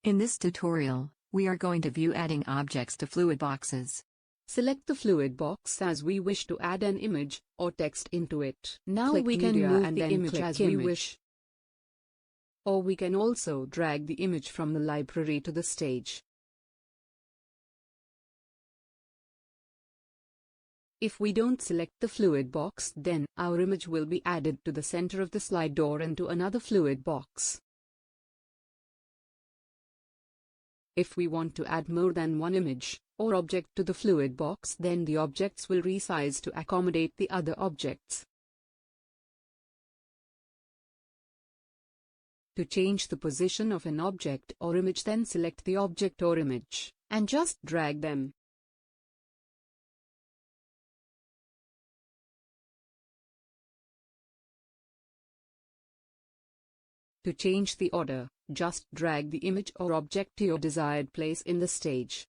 In this tutorial, we are going to view adding objects to fluid boxes. Select the fluid box as we wish to add an image or text into it. Now Click we can media move and the then image click as we image. wish. Or we can also drag the image from the library to the stage. If we don't select the fluid box, then our image will be added to the center of the slide or into another fluid box. If we want to add more than one image or object to the fluid box, then the objects will resize to accommodate the other objects. To change the position of an object or image, then select the object or image and just drag them. To change the order, just drag the image or object to your desired place in the stage.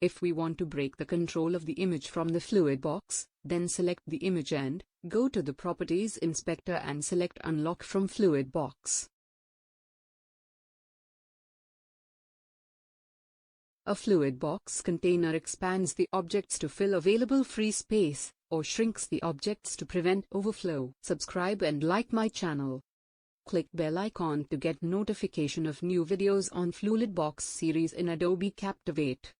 If we want to break the control of the image from the fluid box, then select the image and go to the Properties Inspector and select Unlock from Fluid Box. A fluid box container expands the objects to fill available free space, or shrinks the objects to prevent overflow. Subscribe and like my channel. Click bell icon to get notification of new videos on fluid box series in Adobe Captivate.